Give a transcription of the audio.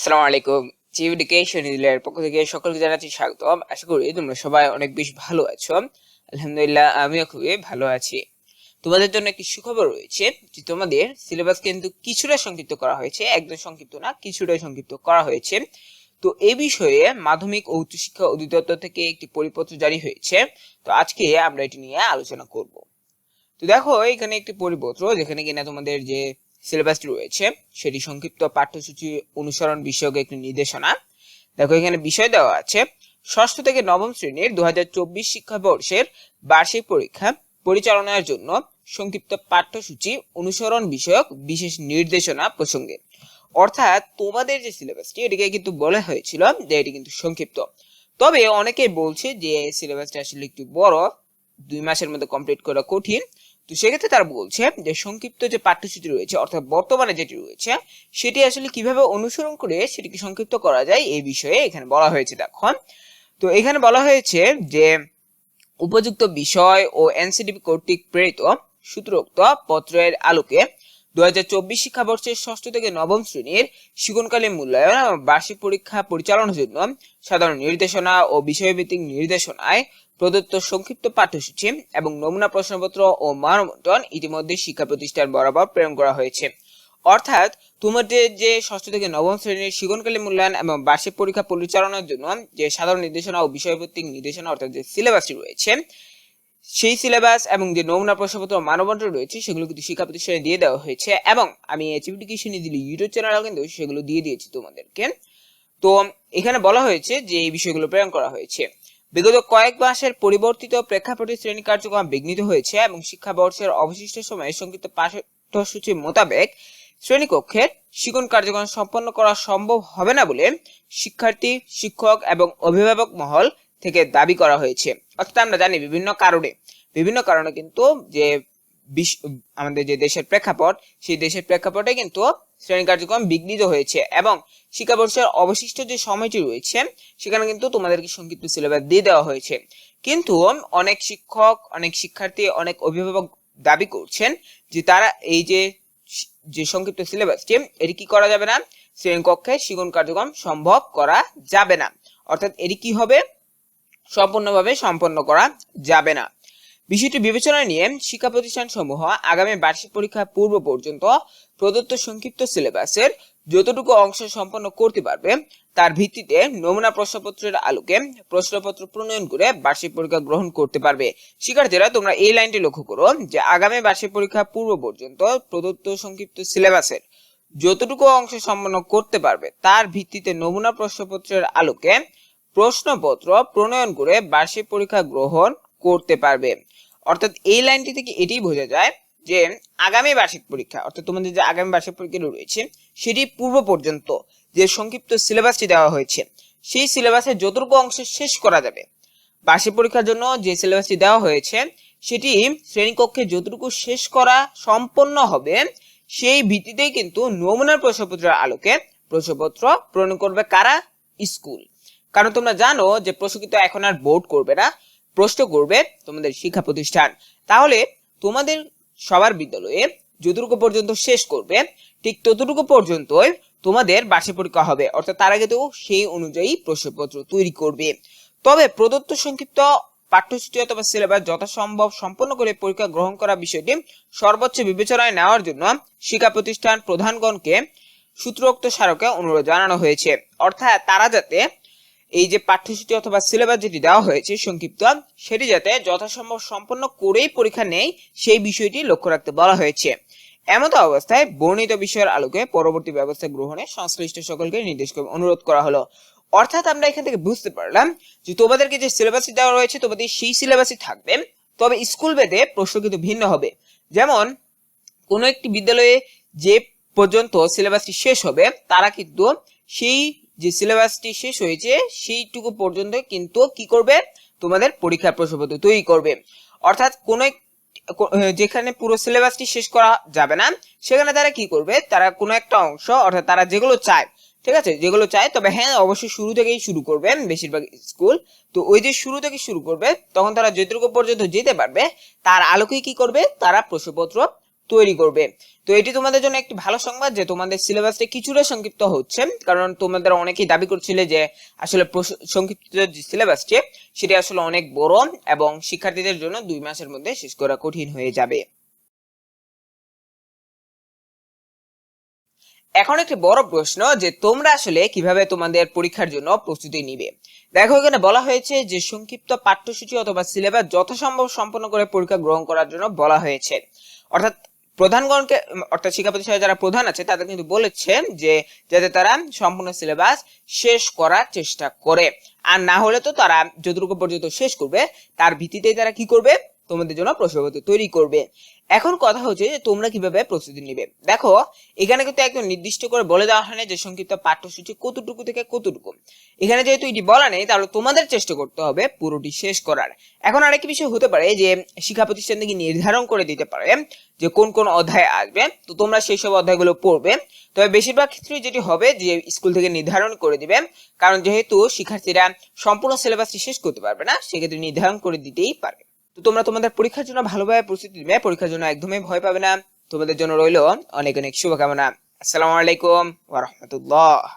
আসসালামু আলাইকুম। চিভ এডুকেশন ইউনিটের পক্ষ থেকে সকলকে জানাচ্ছি স্বাগতম। আশা করি তোমরা সবাই অনেক বেশি ভালো আছো। আলহামদুলিল্লাহ, আমিও খুবই ভালো আছি। তোমাদের জন্য একটি সুখবর রয়েছে যে তোমাদের সিলেবাস কিন্তু কিছুটা সংক্ষিপ্ত করা হয়েছে, একদম সংক্ষিপ্ত না, কিছুটা সংক্ষিপ্ত করা হয়েছে। তো এই বিষয়ে মাধ্যমিক ও উচ্চশিক্ষা অধিদপ্তর থেকে একটি পরিপত্র জারি হয়েছে। তো আজকে আমরা এটি নিয়ে আলোচনা করব। তো দেখো, এখানে একটি পরিপত্র যেখানে কিনা তোমাদের যে সিলেবাসটি রয়েছে সেটি সংক্ষিপ্ত পাঠ্যসূচি অনুসরণ বিষয়ক একটি নির্দেশনা। দেখো, এখানে বিষয় দেওয়া আছে ষষ্ঠ থেকে নবম শ্রেণীর 2024 শিক্ষাবর্ষের বার্ষিক পরীক্ষা পরিচালনার জন্য সংক্ষিপ্ত পাঠ্যসূচি অনুসরণ বিষয়ক বিশেষ নির্দেশনা প্রসঙ্গে। অর্থাৎ তোমাদের যে সিলেবাসটি এটিকে কিন্তু বলা হয়েছিল যে এটি কিন্তু সংক্ষিপ্ত, তবে অনেকেই বলছে যে সিলেবাসটা আসলে একটু বড়, 2 মাসের মধ্যে কমপ্লিট করা কঠিন। তো সেক্ষেত্রে তারা বলছে যে সংক্ষিপ্ত যে পাঠ্যসূচি রয়েছে অর্থাৎ বর্তমানে যেটি রয়েছে সেটি আসলে কিভাবে অনুসরণ করে সেটিকে সংক্ষিপ্ত করা যায় এই বিষয়ে এখানে বলা হয়েছে। দেখো, তো এখানে বলা হয়েছে যে উপযুক্ত বিষয় ও এনসিটিভি কর্তৃক প্রেরিত সূত্রোক্ত পত্রের আলোকে 2024 শিক্ষাবর্ষের ষষ্ঠ থেকে নবম শ্রেণীর শিক্ষণকালীন মূল্যায়ন এবং বার্ষিক পরীক্ষা পরিচালনার জন্য সাধারণ নির্দেশনা ও বিষয়ভিত্তিক নির্দেশনায় প্রদত্ত সংক্ষিপ্ত পাঠ্যসূচি এবং নমুনা প্রশ্নপত্র ও মানবন্টন ইতিমধ্যে শিক্ষা প্রতিষ্ঠান বরাবর প্রেরণ করা হয়েছে। অর্থাৎ তোমাদের যে ষষ্ঠ থেকে নবম শ্রেণীর শিক্ষণকালীন মূল্যায়ন এবং বার্ষিক পরীক্ষা পরিচালনার জন্য যে সাধারণ নির্দেশনা ও বিষয়ভিত্তিক নির্দেশনা অর্থাৎ যে সিলেবাসটি রয়েছে সেই সিলেবাস এবং যে নমুনা প্রশ্নপত্র মানবন্টন রয়েছে সেগুলো কিন্তু শিক্ষা প্রতিষ্ঠানে দিয়ে দেওয়া হয়েছে, এবং আমি চিভ এডুকেশন ইউটিউব চ্যানেলেও কিন্তু সেগুলো দিয়ে দিয়েছি তোমাদেরকে। তো এখানে বলা হয়েছে যে এই বিষয়গুলো প্রেরণ করা হয়েছে। বিগত কয়েক মাসের পরিবর্তিত প্রেক্ষাপটে শ্রেণী কার্যক্রম বিঘ্নিত হয়েছে এবং শিক্ষাবর্ষের অবশিষ্ট সময়ে সংক্ষিপ্ত পাঠ্যসূচি মোতাবেক শ্রেণীকক্ষের শিক্ষণ কার্যক্রম সম্পন্ন করা সম্ভব হবে না বলে শিক্ষার্থী, শিক্ষক এবং অভিভাবক মহল থেকে দাবি করা হয়েছে। অর্থাৎ আমরা জানি বিভিন্ন কারণে কিন্তু যে আমাদের যে দেশের প্রেক্ষাপট সেই দেশের প্রেক্ষাপটে কিন্তু শ্রেণী কার্যক্রম বিঘ্নিত হয়েছে এবং শিক্ষাবর্ষের অবশিষ্ট যে সময়টি রয়েছে সেখানে কিন্তু তোমাদেরকে সংক্ষিপ্ত সিলেবাস দিয়ে দেওয়া হয়েছে। কিন্তু অনেক শিক্ষক, অনেক শিক্ষার্থী, অনেক অভিভাবক দাবি করছেন যে তারা এই যে সংক্ষিপ্ত সিলেবাসটি এটি কি করা যাবে না, শ্রেণীকক্ষে শিক্ষণ কার্যক্রম সম্ভব করা যাবে না। অর্থাৎ এটি কি হবে, সম্পূর্ণভাবে সম্পন্ন করা যাবে না। বিষয়টি বিবেচনায় নিয়ে শিক্ষা প্রতিষ্ঠান সমূহ আগামী বার্ষিক পরীক্ষা পূর্ব পর্যন্ত প্রদত্ত সংক্ষিপ্ত সিলেবাসের যতটুকু অংশ সম্পন্ন করতে পারবে তার ভিত্তিতে নমুনা প্রশ্নপত্রের আলোকে প্রশ্নপত্র প্রণয়ন করে বার্ষিক পরীক্ষা গ্রহণ করতে পারবে। শিক্ষার্থীরা, তোমরা এই লাইনটি লক্ষ্য করো যে আগামী বার্ষিক পরীক্ষা পূর্ব পর্যন্ত প্রদত্ত সংক্ষিপ্ত সিলেবাসের যতটুকু অংশ সম্পন্ন করতে পারবে তার ভিত্তিতে নমুনা প্রশ্নপত্রের আলোকে প্রশ্নপত্র প্রণয়ন করে বার্ষিক পরীক্ষা গ্রহণ করতে পারবে। অর্থাৎ এই লাইনটি থেকে এটাই বোঝা যায় যে আগামী বার্ষিক পরীক্ষা অর্থাৎ তোমাদের যে আগামী বার্ষিক পরীক্ষা রয়েছে সেটি পূর্ব পর্যন্ত যে সংক্ষিপ্ত সিলেবাসটি দেওয়া হয়েছে সেই সিলেবাসের যতটুকু অংশ শেষ করা যাবে, বার্ষিক পরীক্ষার জন্য যে সিলেবাসটি দেওয়া হয়েছে সেটি শ্রেণীকক্ষে যতটুকু শেষ করা সম্পন্ন হবে সেই ভিত্তিতেই কিন্তু নমুনার প্রশ্নপত্রের আলোকে প্রশ্নপত্র প্রণয়ন করবে কারা? স্কুল। কারণ তোমরা জানো যে প্রশ্ন কিন্তু এখন আর বোর্ড করবে না, প্রশ্ন করবে তোমাদের শিক্ষা প্রতিষ্ঠান। তাহলে তোমাদের সবার বিদ্যালয়ে যতটুকু পর্যন্ত শেষ করবে ঠিক ততটুকু পর্যন্তই তোমাদের বার্ষিক পরীক্ষা হবে। অর্থাৎ তারা কিন্তু সেই অনুযায়ী প্রশ্নপত্র তৈরি করবে। তবে প্রদত্ত সংক্ষিপ্ত পাঠ্যসূচি অথবা সিলেবাস যথাসম্ভব সম্পন্ন করে পরীক্ষা গ্রহণ করা বিষয়টি সর্বোচ্চ বিবেচনায় নেওয়ার জন্য শিক্ষা প্রতিষ্ঠান প্রধানগণকে সূত্রোক্ত স্মারকে অনুরোধ জানানো হয়েছে। অর্থাৎ তারা যাতে এই যে পাঠ্যসূচি অথবা সিলেবাস যেটি দেওয়া হয়েছে সংক্ষিপ্ত সেটি যাতে যথাসম্ভব সম্পন্ন করেই পরীক্ষা নেই সেই বিষয়টি লক্ষ্য রাখতে বলা হয়েছে। এমত অবস্থায় বর্ণিত বিষয়ের আলোকে পরবর্তী ব্যবস্থা গ্রহণে সংশ্লিষ্ট সকলকে নির্দেশ করে অনুরোধ করা হলো। অর্থাৎ আমরা এখান থেকে বুঝতে পারলাম যে তোমাদেরকে যে সিলেবাসটি দেওয়া রয়েছে তোমাদের সেই সিলেবাসই থাকবে, তবে স্কুল ভেদে প্রশ্ন কিন্তু ভিন্ন হবে। যেমন কোনো একটি বিদ্যালয়ে যে পর্যন্ত সিলেবাসটি শেষ হবে তারা কিন্তু সেই যে সিলেবাসটি শেষ হয়েছে সেইটুকু পর্যন্ত কিন্তু কি করবে, তোমাদের পরীক্ষার প্রশ্নপত্র তৈরি করবে। অর্থাৎ কোন যেখানে পুরো সিলেবাসটি শেষ করা যাবে না সেখানে তারা কি করবে, তারা কোনো একটা অংশ অর্থাৎ তারা যেগুলো চায়, ঠিক আছে, যেগুলো চায়, তবে হ্যাঁ অবশ্যই শুরু থেকেই শুরু করবে বেশিরভাগ স্কুল। তো ওই যে শুরু থেকে শুরু করবে তখন তারা যতটুকু পর্যন্ত যেতে পারবে তার আলোকেই কি করবে, তারা প্রশ্নপত্র তৈরি করবে। তো এটি তোমাদের জন্য একটি ভালো সংবাদ যে তোমাদের সিলেবাসটা কিছুটা সংক্ষিপ্ত হচ্ছে, কারণ তোমাদের অনেকেই দাবি করছিলে যে আসলে সংক্ষিপ্ত যে সিলেবাসটি সেটি আসলে অনেক বড় এবং শিক্ষার্থীদের জন্য 2 মাসের মধ্যে শেষ করা কঠিন হয়ে যাবে। এখন একটি বড় প্রশ্ন যে তোমরা আসলে কিভাবে তোমাদের পরীক্ষার জন্য প্রস্তুতি নিবে। দেখো, এখানে বলা হয়েছে যে সংক্ষিপ্ত পাঠ্যসূচি অথবা সিলেবাস যথাসম্ভব সম্পন্ন করে পরীক্ষা গ্রহণ করার জন্য বলা হয়েছে। অর্থাৎ প্রধানগণকে, অর্থাৎ শিক্ষা প্রতিষ্ঠানে যারা প্রধান আছে তাদের কিন্তু বলেছেন যে যাতে তারা সম্পূর্ণ সিলেবাস শেষ করার চেষ্টা করে, আর না হলে তো তারা যতটুকু পর্যন্ত শেষ করবে তার ভিত্তিতেই তারা কি করবে, তোমাদের জন্য প্রশ্নপত্র তৈরি করবে। এখন কথা হচ্ছে যে তোমরা কিভাবে প্রস্তুতি নিবে। দেখো, এখানে কিন্তু একদম নির্দিষ্ট করে বলে দেওয়া হয় না যে সংক্ষিপ্ত পাঠ্যসূচি কতটুকু থেকে কতটুকু। এখানে যেহেতু এটি বলা নেই, তাহলে তোমাদের চেষ্টা করতে হবে পুরোটি শেষ করার। এখন আরেকটি বিষয় হতে পারে যে শিক্ষা প্রতিষ্ঠান থেকে নির্ধারণ করে দিতে পারে যে কোন কোন অধ্যায় আসবে, তো তোমরা সেই সব অধ্যায়গুলো পড়বে। তবে বেশিরভাগ ক্ষেত্রে যেটি হবে যে স্কুল থেকে নির্ধারণ করে দিবে, কারণ যেহেতু শিক্ষার্থীরা সম্পূর্ণ সিলেবাসটি শেষ করতে পারবে না, সেক্ষেত্রে নির্ধারণ করে দিতেই পারে। তো তোমরা তোমাদের পরীক্ষার জন্য ভালোভাবে প্রস্তুতি নেবে, পরীক্ষার জন্য একদমই ভয় পাবে না। তোমাদের জন্য রইল অনেক অনেক শুভকামনা। আসসালামু আলাইকুম ওয়া রাহমাতুল্লাহ।